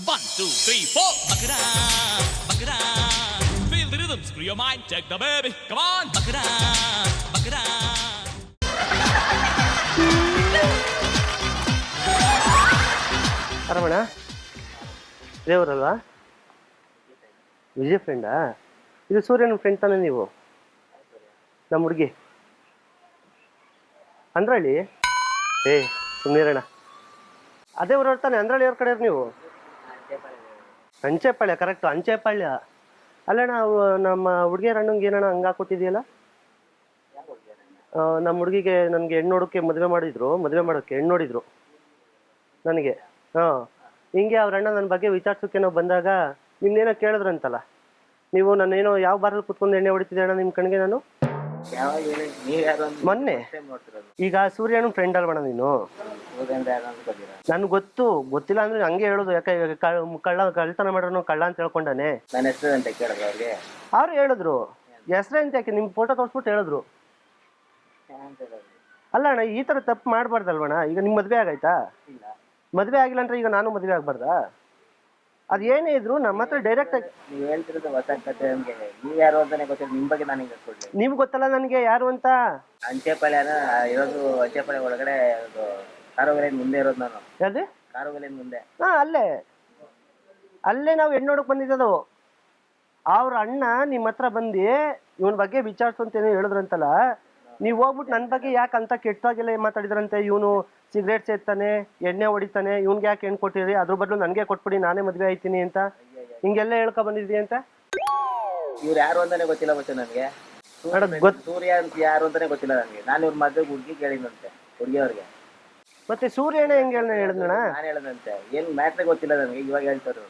1, 2, 3, 4. Buck it up, buck it up. Feel the rhythm, screw your mind, check the baby. Come on, buck it up, buck it up. ಅರಮಣ ದೇವರಲ್ವಾ? Vijay ಫ್ರೆಂಡಾ? ಇದು ಸೂರ್ಯನ friend ತಾನೆ ನೀವು? ನಮ್ಮ ಹುಡುಗಿ ಅಂದ್ರಳ್ಳಿ? ಏ ಸುಮ್ಮನಿರಣ್ಣ, ಅದೇ ಊರವ್ರು ತಾನೆ? ಅಂದ್ರಳ್ಳಿ ಅವ್ರ ಕಡೆ ನೀವು? ಅಂಚೆಪಾಳ್ಯ, ಕರೆಕ್ಟು, ಅಂಚೆಪಾಳ್ಯ. ಅಲ್ಲಣ್ಣ, ನಮ್ಮ ಹುಡುಗಿಯರ ಅಣ್ಣಂಗೆ ಏನಣ್ಣ ಹಂಗೆ ಹಾಕೊಟ್ಟಿದೆಯಲ್ಲ? ನಮ್ಮ ಹುಡುಗಿಗೆ ನನಗೆ ಹೆಣ್ಣು ನೋಡೋಕ್ಕೆ ಮದುವೆ ಮಾಡೋಕ್ಕೆ ಹೆಣ್ಣು ನೋಡಿದ್ರು ನನಗೆ. ಹಾಂ, ಹಿಂಗೆ ಅವ್ರ ಅಣ್ಣ ನನ್ನ ಬಗ್ಗೆ ವಿಚಾರಿಸೋಕ್ಕೆ ನಾವು ಬಂದಾಗ ನಿಮ್ನೇನೋ ಕೇಳಿದ್ರಂತಲ್ಲ, ನೀವು ನಾನೇನೋ ಯಾವ ಬಾರಲ್ಲಿ ಕುತ್ಕೊಂಡು ಎಣ್ಣೆ ಹೊಡಿತಿದ್ದೆ ಅಣ್ಣ ನಿಮ್ಮ ಕಣ್ಗೆ ನಾನು ಮೊನ್ನೆ? ಈಗ ಸೂರ್ಯನು ಫ್ರೆಂಡ್ ಅಲ್ವಣ ನೀನು? ನನ್ಗೆ ಗೊತ್ತಿಲ್ಲ ಅಂದ್ರೆ ಹಂಗೆ ಹೇಳೋದು. ಯಾಕೆ ಕಳ್ತನ ಮಾಡೋನು ಕಳ್ಳ ಅಂತ ಹೇಳ್ಕೊಂಡಾನೆ. ಅವ್ರು ಹೇಳಿದ್ರು ಹೆಸ್ರೇ ಅಂತ. ಯಾಕೆ ನಿಮ್ ಫೋಟೋ ತೋರಿಸ್ಬಿಟ್ಟು ಹೇಳಿದ್ರು. ಅಲ್ಲ ಅಣ್ಣ, ಈ ತರ ತಪ್ಪು ಮಾಡ್ಬಾರ್ದಲ್ವಣ? ಈಗ ನಿಮ್ ಮದ್ವೆ ಆಗೈತಾ? ಮದ್ವೆ ಆಗಿಲ್ಲ ಅಂದ್ರೆ ಈಗ ನಾನು ಮದ್ವೆ ಆಗ್ಬಾರ್ದಾ? ಅದ್ ಏನೇ ಇದ್ರು ನಮ್ಮ ಹತ್ರ ಡೈರೆಕ್ಟ್ ಆಗಿ ನೀವು ಹೇಳ್ತಿರೋದು ಹೊಸ ಕತೆ. ನಮ್ಗೆ ನೀವ್ ಯಾರು ಅಂತಾನೆ ಗೊತ್ತಿಲ್ಲ, ನಿಮ್ ಬಗ್ಗೆ ನನಗೆ ಗೊತ್ತಿಲ್ಲ. ನಿಮ್ಗೆ ಗೊತ್ತಲ್ಲ ನನಗೆ ಯಾರು ಅಂತ? ಅಂಚೆಪಾಳ್ಯನ ಇರೋದು, ಅಂಚೆಪಾಳ್ಯ ಒಳಗಡೆ ಕಾರುಗಲಿನ ಮುಂದೆ ಇರೋದು ನಾನು. ಯಾವ್ದು? ಕಾರುಗಲಿನ ಮುಂದೆ. ಹಾ, ಅಲ್ಲೇ ನಾವು ಹೆಣ್ಣು ನೋಡಕ್ ಬಂದಿದ್ದದು. ಅವ್ರ ಅಣ್ಣ ನಿಮ್ಮ ಹತ್ರ ಬಂದು ಇವನ್ ಬಗ್ಗೆ ವಿಚಾರಿಸು ಅಂತೇನೋ ಹೇಳಿದ್ರಂತಲ್ಲ. ನೀವು ಹೋಗ್ಬಿಟ್ಟು ನನ್ನ ಬಗ್ಗೆ ಯಾಕೆ ಅಂತ ಕೆಟ್ಟದಾಗೆಲ್ಲ ಮಾತಾಡಿದ್ರಂತೆ. ಇವನು ಸಿಗರೇಟ್ ಸೇರ್ತಾನೆ, ಎಣ್ಣೆ ಹೊಡಿತಾನೆ, ಇವ್ನಿಗೆ ಯಾಕೆ ಹೆಣ್ಣು ಕೊಟ್ಟಿರಿ, ಅದ್ರ ಬದಲು ನನಗೆ ಕೊಟ್ಬಿಡಿ, ನಾನೇ ಮದುವೆ ಆಯ್ತೀನಿ ಅಂತ ಹಿಂಗೆಲ್ಲ ಹೇಳ್ಕೊ ಬಂದಿದ್ವಿ ಅಂತ. ಇವ್ರು ಯಾರು ಅಂತಾನೆ ಗೊತ್ತಿಲ್ಲ ಮತ್ತೆ ನನಗೆ. ಸೂರ್ಯ ಅಂತ ಯಾರು ಅಂತಾನೆ ಗೊತ್ತಿಲ್ಲ ನನಗೆ. ನಾನು ಇವ್ರ ಮದ್ವೆ ಹುಡುಗಿ ಕೇಳಿದಂತೆ, ಹುಡುಗಿಯವ್ರಿಗೆ. ಮತ್ತೆ ಸೂರ್ಯನೇ ಹೆಂಗೆ ಹೇಳಿದ್ನಣ್ಣ? ನಾನು ಹೇಳದಂತೆ ಏನು ಮ್ಯಾಟ್ರೇ ಗೊತ್ತಿಲ್ಲ ನನಗೆ. ಇವಾಗ ಹೇಳ್ತಾರೆ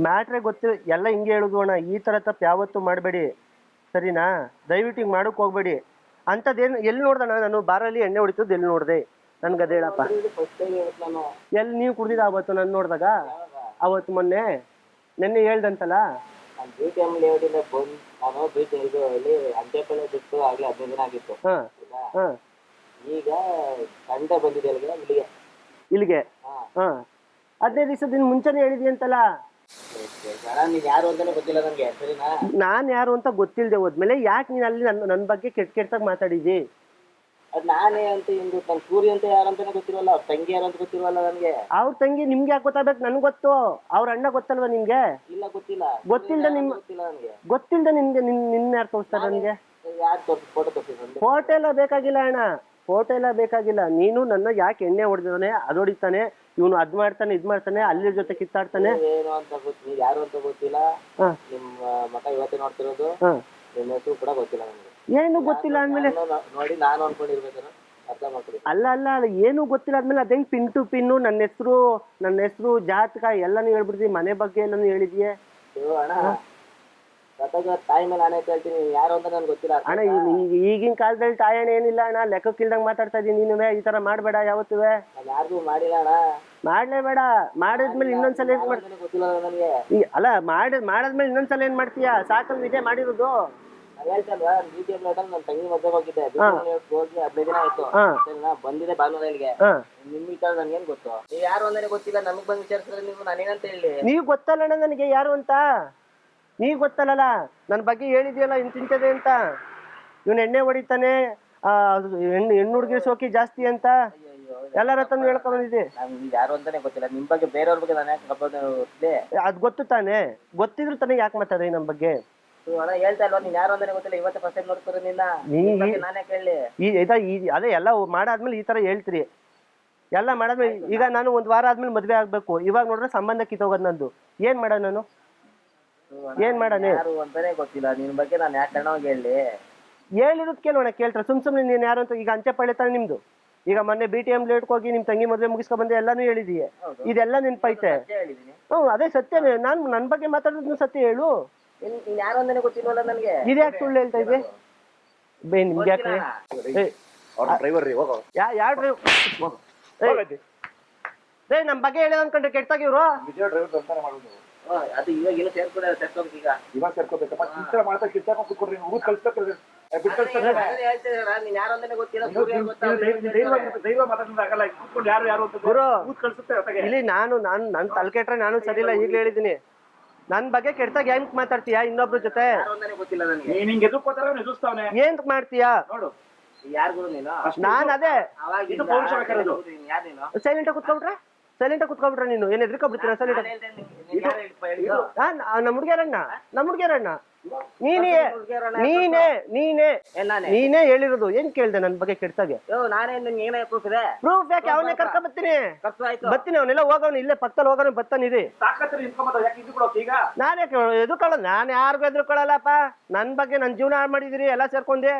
ಮ್ಯಾಟ್ರೇ ಗೊತ್ತಿಲ್ಲ, ಎಲ್ಲ ಹಿಂಗೆ ಹೇಳುದು ಅಣ್ಣ. ಈ ಥರ ತಪ್ಪು ಯಾವತ್ತೂ ಮಾಡಬೇಡಿ, ಸರಿನಾ? ದಯವಿಟ್ಟು ಹಿಂಗೆ ಮಾಡೋಕೆ ಹೋಗ್ಬೇಡಿ. ಅಂಥದ್ದೇನು ಎಲ್ಲಿ ನೋಡ್ದಣ್ಣ ನಾನು ಬಾರಲ್ಲಿ ಎಣ್ಣೆ ಹೊಡಿತದ್ದು ಎಲ್ಲಿ ನೋಡಿದೆ? ನನ್ಗೆ ಅದೇ ಹೇಳಪ್ಪ. ಎಲ್ಲಿ ನೀವು ಕುಡ್ದಿದ್ದ ಅವತ್ತು ನಾನು ನೋಡಿದಾಗ? ಅವತ್ತು ಮೊನ್ನೆ ನೆನ್ನೆ ಹೇಳ್ದಂತಲ್ಲ. ಈಗ ಸಂಡೆ ಬಂದಿದೆ ಇಲ್ಲಿಗೆ. ಹಾ, 15 ದಿವಸದಿಂದ ಮುಂಚೆನೆ ಹೇಳಿದ್ಯಂತಲ್ಲ. ಯಾರು ಅಂತಾನೆ ಗೊತ್ತಿಲ್ಲ ನನಗೆ, ಸರಿನಾ? ನಾನ್ ಯಾರು ಅಂತ ಗೊತ್ತಿಲ್ಲದೆ ಹೋದ್ಮೇಲೆ ಯಾಕೆ ನೀನ್ ಅಲ್ಲಿ ನನ್ನ ಬಗ್ಗೆ ಕೆಟ್ಟದಾಗ ಮಾತಾಡಿದಿ? ಅದ್ ನಾನೇ ಅಂತ ಹಿಂಗ್ ನನ್ ಸೂರ್ಯ ಅಂತ ಯಾರು ಅಂತಾನೆ ಗೊತ್ತಿರಲ್ಲ. ಅವ್ರ ತಂಗಿ ಯಾರು ಅಂತ ಗೊತ್ತಿರಲ್ಲ ನನಗೆ. ಅವ್ರ ತಂಗಿ ನಿಮ್ಗೆ ಯಾಕೆ ಗೊತ್ತಾಗ್ಬೇಕು? ನನ್ಗೆ ಗೊತ್ತು. ಅವ್ರ ಅಣ್ಣ ಗೊತ್ತಲ್ವಾ ನಿಮ್ಗೆ? ಇಲ್ಲ, ಗೊತ್ತಿಲ್ಲ. ಗೊತ್ತಿಲ್ದ ನಿಮ್ಗೆ ನಿನ್ನ ಯಾರು ತೋರಿಸ್ತಾರೆ ನನಗೆ? ಫೋಟೋ ಎಲ್ಲ ಬೇಕಾಗಿಲ್ಲ ಅಣ್ಣ, ಫೋಟೋ ಎಲ್ಲ ಬೇಕಾಗಿಲ್ಲ. ನೀನು ನನ್ನ ಯಾಕೆ ಎಣ್ಣೆ ಹೊಡೆದಿದ್ದಾನೆ, ಅದು ಹೊಡಿತಾನೆ, ಇವನು ಅದ್ ಮಾಡ್ತಾನೆ, ಇದ್ ಮಾಡ್ತಾನೆ, ಅಲ್ಲಿ ಜೊತೆ ಕಿತ್ತಾಡ್ತಾನೆ. ಏನು ಅಂತ ಗೊತ್ತಿಲ್ಲ, ಯಾರು ಅಂತ ಗೊತ್ತಿಲ್ಲ. ನಿಮ್ಮ ಮಗ ಇವತ್ತೇ ನೋಡ್ತಿರೋದು. ನಿಮ್ಮ ಹೆಸರು ಕೂಡ ಗೊತ್ತಿಲ್ಲ ನನಗೆ. ಏನು ಗೊತ್ತಿಲ್ಲ ಅಂದ್ಮೇಲೆ ನೋಡಿ ನಾನು ಅನ್ಕೊಂಡಿರ್ಬೇಕಾದ್ರೆ ಅರ್ಥ ಮಾಡ್ಕೊಳ್ಳಿ. ಅಲ್ಲ ಏನು ಗೊತ್ತಿಲ್ಲ ಆದ್ಮೇಲೆ ಅದೇಂಗ್ ಪಿನ್ ಟು ಪಿನ್ನು ನನ್ನ ಹೆಸರು ಜಾತಕ ಎಲ್ಲಾನು ಹೇಳ್ಬಿಡ್ತೀವಿ. ಮನೆ ಬಗ್ಗೆ ಎಲ್ಲಾನು ಹೇಳಿದ್ಯೆ ಅಣ್ಣ. ತಾಯಿ ಮೇಲೆ ನಾನೇ ಹೇಳ್ತೀನಿ, ಯಾರು ಅಂತ ನನ್ಗೆ ಗೊತ್ತಿಲ್ಲ ಅಣ್ಣ. ಈಗಿನ ಕಾಲದಲ್ಲಿ ತಾಯಣ್ಣ ಏನಿಲ್ಲ ಅಣ್ಣ, ಲೆಕ್ಕಕ್ಕಿಲ್ದಂಗ್ ಮಾತಾಡ್ತಾ ಇದೀನಿ. ನೀನು ಈ ತರ ಮಾಡ್ಬೇಡ ಯಾವತ್ತೂ. ಯಾರಿಗೂ ಮಾಡಿಲ್ಲ ಅಣ್ಣ. ಮಾಡ್ಲೇಬೇಡ. ಮಾಡಿದ್ಮೇಲೆ ಇನ್ನೊಂದ್ಸಲ ಏನ್ ಗೊತ್ತಿಲ್ಲ ನನಗೆ. ಅಲ್ಲ ಮಾಡಾದ್ಮೇಲೆ ಇನ್ನೊಂದ್ಸಲ ಏನ್ ಮಾಡ್ತೀಯಾ? ಸಾಕಂದ್ ಇದೇ ಮಾಡಿರೋದು. ಹೇಳ್ತಲ್ವಾ, ನನ್ನ ತಂಗಿ ಮದ್ವೆ ಹೋಗಿದ್ದೆ, ಹೋಗಿ 15 ದಿನ ಆಯ್ತು. ಬಂದಿದೆ ಭಾನುವಾರಕ್ಕೆ. ನಿಮ್ ವಿಚಾರ ನನ್ಗೇನ್ ಗೊತ್ತು? ನೀವ್ ಯಾರು ಅಂತಾನೆ ಗೊತ್ತಿಲ್ಲ. ನಮಗ್ ಬಂದ್ ವಿಚಾರಿಸಿದ್ರೆ ನೀವು ನಾನೇನಂತ ಹೇಳಿ? ನೀವ್ ಗೊತ್ತಲ್ಲಣ್ಣ ನನಗೆ ಯಾರು ಅಂತ. ನೀವ್ ಗೊತ್ತಲ್ಲ ನನ್ನ ಬಗ್ಗೆ ಹೇಳಿದ್ಯಲ್ಲ ಇಂತಿಂತದೆ ಅಂತ. ಇವನ್ ಎಣ್ಣೆ ಹೊಡಿತಾನೆ, ಹೆಣ್ಣು ಹುಡುಗಿ ಸೋಕಿ ಜಾಸ್ತಿ ಅಂತ ಎಲ್ಲರ ಹತ್ರ ಹೇಳ್ಕೊಂಡ್ ಬಂದಿದ್ದೆ. ಯಾರು ಅಂತಾನೆ ಗೊತ್ತಿಲ್ಲ. ನಿಮ್ ಬಗ್ಗೆ ಬೇರೆಯವ್ರ ಬಗ್ಗೆ ನಾನು ಯಾಕೆ ಅದ್ ಗೊತ್ತು ತಾನೆ? ಗೊತ್ತಿದ್ರು ತಾನೆ ಯಾಕೆ ಮಾತಾಡಿ ನಮ್ ಬಗ್ಗೆ? ಹೇಳ್ತಾ ಇಲ್ವಾ, ನೀನ್ ಯಾರು ಅಂತಾನೆ ಗೊತ್ತಿಲ್ಲ. ಇವತ್ತು ಫಸ್ಟ್ ಟೈಮ್ ನೋಡ್ತಾರೆ ನಿನ್ನ, ನಾನೇ ಕೇಳಿ. ಅದೇ ಎಲ್ಲ ಮಾಡಾದ್ಮೇಲೆ ಈ ತರ ಹೇಳ್ತೀರಿ. ಎಲ್ಲ ಮಾಡಾದ್ಮೇಲೆ ಈಗ ನಾನು ಒಂದ್ ವಾರ ಆದ್ಮೇಲೆ ಮದ್ವೆ ಆಗ್ಬೇಕು. ಇವಾಗ ನೋಡ್ರೆ ಸಂಬಂಧ ಕಿತ್ತೋಗೋದ್ ನಂದು. ಏನ್ ಮಾಡ ನಾನು? ಏನ್ ಮಾಡಾನೆ? ಯಾರು ಅಂತಾನೆ ಗೊತ್ತಿಲ್ಲ. ನಿನ್ ಬಗ್ಗೆ ನಾನು ಯಾಕೆ ಕಣ್ಣೋಗಿ ಹೇಳಿ? ಹೇಳಿರೋದ್ ಕೇಳೋಣ, ಕೇಳ್ತಾರೆ ಸುಮ್ನೆ ನೀನ್ ಯಾರು ಅಂತ. ಈಗ ಅಂಚೆಪಾಳ್ಯ ತಾನೆ ನಿಮ್ದು. ಈಗ ಮೊನ್ನೆ BTM ಲೇಟ್ಗೆ ಹೋಗಿ ನಿಮ್ ತಂಗಿ ಮದ್ವೆ ಮುಗಿಸ್ಕೊ ಬಂದೆ ಎಲ್ಲಾನು ಹೇಳಿದೀಯ. ಇದೆಲ್ಲ ನೆನ್ಪೈತೆ? ಅದೇ ಸತ್ಯನೇ. ನಾನು ನನ್ ಬಗ್ಗೆ ಮಾತಾಡೋದ್ನು ಸತ್ಯ ಹೇಳು. ಯಾರು ಅಂತಾನೆ ಗೊತ್ತಿಲ್ವಲ್ಲ ನನಗೆ. ಇದ್ಯಾಕೆ ಸುಳ್ಳು ಹೇಳ್ತಾ ಇದ್ದೆ? ನಿಮ್ಗೆ ಯಾಕೆ? ನಮ್ ಬಗ್ಗೆ ಹೇಳಿದ ಅನ್ಕೊಂಡ್ರೆ ಕೆಟ್ಟಾಗ ಇವ್ರು. ಅದು ಇವಾಗ ಸೇರ್ಕೋಬೇಕು. ಈಗ ಸೇರ್ಕೋಬೇಕಪ್ಪ. ಮಾಡ್ತಾ ಕಿತ್ತಾಕ ಕೂತ್ಕೊಡ್ರಿ, ಊರ್ ಕಳ್ಸ್ಬೇಕು. ಅದೇ ಹೇಳ್ತಿದ್ದೀರಲ್ಲ, ನೀನ್ ಯಾರು ಅಂತಾನೆ ಗೊತ್ತಿಲ್ಲ, ಸೂರ್ಯ ಗೊತ್ತಾ? ದೈವ ಮಾತಾಡೋದಾಗಲ್ಲ, ಕೂತ್ಕೊಂಡು ಯಾರು ಯಾರು ಅಂತ ಗುರು ಕೂತ್ ಕಳ್ಸುತ್ತೆ ಹೊತ್ತಗೆ. ಇಲ್ಲಿ ನನ್ ತಲೆ ಕೆಟ್ರೆ ನಾನು ಸರಿ ಇಲ್ಲ, ಈಗ್ಲೇ ಹೇಳಿದೀನಿ. ನನ್ ಬಗ್ಗೆ ಕೆಟ್ಟಾಗ ಏನ್ ಮಾತಾಡ್ತೀಯಾ ಇನ್ನೊಬ್ರ ಜೊತೆ? ಯಾರು ಅಂತಾನೆ ಗೊತ್ತಿಲ್ಲ ನನಗೆ. ನೀನ್ ಹಿಂಗ್ ಎದುರ್ಕೋತಾರ ಎದುರಿಸ್ತಾವನೆ ಏನ್ ಮಾಡ್ತೀಯಾ? ನೋಡು. ಯಾರು ಗುರು ನೀನು? ನಾನ್ ಅದೇ ಅವಾಗಿಂದ ಇದು ಪೌರುಷ ಬೇಕಾಗಿರೋದು. ನೀನ್ ಯಾರು ನೀನು? ಸೈಲೆಂಟ್ ಕುತ್ಕೊಬಿಟ್ರೆ ನೀನು ಏನ್ ಎದ್ರಿಕೊಬಿಡ್ತೀರಾ? ಸೈಲೆಂಟ್ ನಾನ್ ಹೇಳ್ದೆ ನೀನ್ ಯಾರು ಹೇಳಿದ್ದು? ನಮ್ಮ ಹುಡುಗಿಯರಣ್ಣ ನೀನೇ ಏನ್ ನಾನೇ? ನೀನೇ ಹೇಳಿರೋದು. ಏನ್ ಕೇಳ್ದೆ ನನ್ ಬಗ್ಗೆ ಕೆಟ್ಟಾಗೆ? ಯೋ, ನಾನೇ ನಿನ್ಗೆ ಏನೇ ಪ್ರೂಫ್ ಇದೆ? ಪ್ರೂಫ್ ಯಾಕೆ? ಅವನೇ ಕರ್ಕೊಂಡ್ ಬರ್ತೀನಿ. ಖರ್ಚು ಆಯ್ತು. ಬರ್ತೀನಿ, ಅವನೆಲ್ಲ ಹೋಗೋನು, ಇಲ್ಲೇ ಪಕ್ಕದಲ್ಲಿ ಹೋಗೋನು, ಬರ್ತಾನಿರಿ. ತಾಕತ್ರ ನಿಂತ್ಕೊಂಬತ್ತ ಯಾಕೆ ಇದು ಕೊಡೋಕೆ ಈಗ? ನಾನೇ ಎದುರ್ಕೊಳ್ಳೋದು, ನಾನು ಯಾರಿಗೂ ಎದುರ್ಕೊಳ್ಳಲ್ಲಪ್ಪ. ನನ್ ಬಗ್ಗೆ ನನ್ ಜೀವನ ಹಾಳು ಮಾಡಿದಿರಿ ಎಲ್ಲ ಸೇರ್ಕೊಂಡೆ.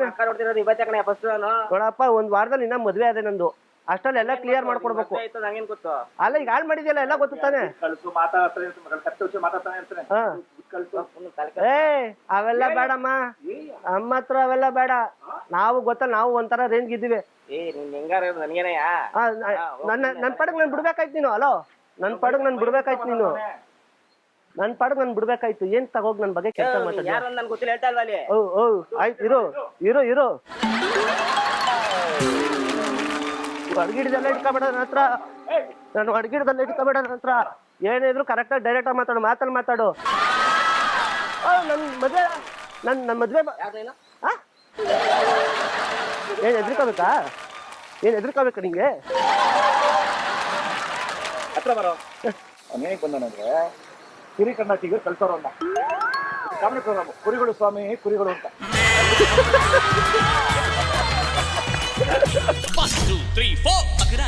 ಅಕ್ಕ ನೋಡ್ತಿರೋದು ಇವತ್ತೇ ಕಣೆ ಫಸ್ಟ್ ನಾನು. ನೋಡಪ್ಪ, ಒಂದ್ ವಾರದಲ್ಲಿ ಇನ್ನ ಮದ್ವೆ ಅದೇ ನಂದು. ಅಷ್ಟಲ್ಲಿ ಎಲ್ಲ ಕ್ಲಿಯರ್ ಮಾಡ್ಕೊಡ್ಬೇಕು. ಆಯ್ತು, ನಂಗೇನ್ ಗೊತ್ತು? ಅಲ್ಲ ಈಗ ಹಾಳು ಮಾಡಿದ್ಯಲ್ಲ, ಎಲ್ಲ ಗೊತ್ತು ತಾನೆ. ಕಳ್ಸು ಮಾತಾಡ್ತಾನೆ ಇರ್ತಾನೆ, ಕತ್ತೆ ವಿಷಯ ಮಾತಾಡ್ತಾನೆ ಇರ್ತಾನೆ. ಹಾ ಕಳ್ಸು. ಅವೆಲ್ಲ ಬೇಡಮ್ಮ, ನಮ್ಮ ಹತ್ರ ಅವೆಲ್ಲ ಬೇಡ. ನಾವು ಗೊತ್ತಲ್ಲ, ನಾವು ಒಂಥರ ರೇಂಜ್ ಇದ್ದೀವಿ. ನೀನ್ ಹೆಂಗಾರ ನನ್ಗೇನಯ್ಯ? ನನ್ ಪಡಗ್ ನನ್ ಬಿಡ್ಬೇಕಾಯ್ತು ನೀನು. ಅಲೋ, ನನ್ ಪಡಗ್ ನನ್ ಬಿಡ್ಬೇಕಾಯ್ತು ನೀನು. ನನ್ ಪಡಗ್ ನನ್ ಬಿಡ್ಬೇಕಾಯ್ತು. ಏನ್ ತಗೋಗ್ ನನ್ ಬಗ್ಗೆ ಕೆಟ್ಟ ಮಾತಾಡ? ಯಾರು ನನ್ ಗೊತ್ತಿಲ್ಲ, ಹೇಳ್ತಾ ಇಲ್ವಾ ಅಲ್ಲಿ? ಆಯ್ತು, ಇರು ಅಡ್ಗಿಡದೆಲ್ಲ ಇಟ್ಕೊಬೇಡ ನನ್ನ ಹತ್ರ. ನಾನು ಅಡ್ಗಿಡದಲ್ಲ ಇಟ್ಕೊಬೇಡ ನನ್ನ ಹತ್ರ. ಏನಿದ್ರು ಕರೆಕ್ಟಾಗಿ ಡೈರೆಕ್ಟಾಗಿ ಮಾತಾಡು. ನನ್ ಮದ್ವೆ ನನ್ನ ಮದ್ವೆ ಯಾರು ನೀನು? ಏನ್ ಎದ್ರಿಕೋಬೇಕಾ ನಿಂಗೆ? ಹತ್ರ ಬರೋ. ಅವನೇನಕ್ಕೆ ಬಂದನಂದ್ರೆ ಹಿರಿಕಣ್ಣ ಟೀಗರ್ ಕಳ್ಸೋರು ಅಂತ ಕಾಮಿಡಿ ಪ್ರೋಗ್ರಾಮ್, ಕುರಿಗಳು ಸ್ವಾಮಿ ಕುರಿಗಳು ಅಂತ. 1, 2, 3, 4 ಬಕರಾ.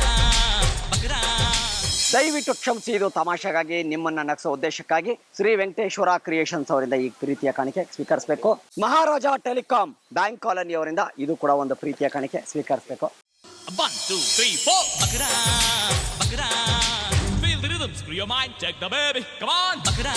ದಯವಿಟ್ಟು ಕ್ಷಮಿಸಿ, ಇದು ತಮಾಷೆಗಾಗಿ ನಿಮ್ಮನ್ನ ನಗಿಸೋ ಉದ್ದೇಶಕ್ಕಾಗಿ ಶ್ರೀ ವೆಂಕಟೇಶ್ವರ ಕ್ರಿಯೇಷನ್ಸ್ ಅವರಿಂದ ಈ ಪ್ರೀತಿಯ ಕಾಣಿಕೆ ಸ್ವೀಕರಿಸಬೇಕು. ಮಹಾರಾಜ ಟೆಲಿಕಾಂ ಬ್ಯಾಂಕ್ ಕಾಲನಿ ಅವರಿಂದ ಇದು ಕೂಡ ಒಂದು ಪ್ರೀತಿಯ ಕಾಣಿಕೆ ಸ್ವೀಕರಿಸಬೇಕು. 1, 2, 3, 4 ಬಕರಾ. Feel the rhythm, screw your mind, check the baby. Come on, ಬಕರಾ.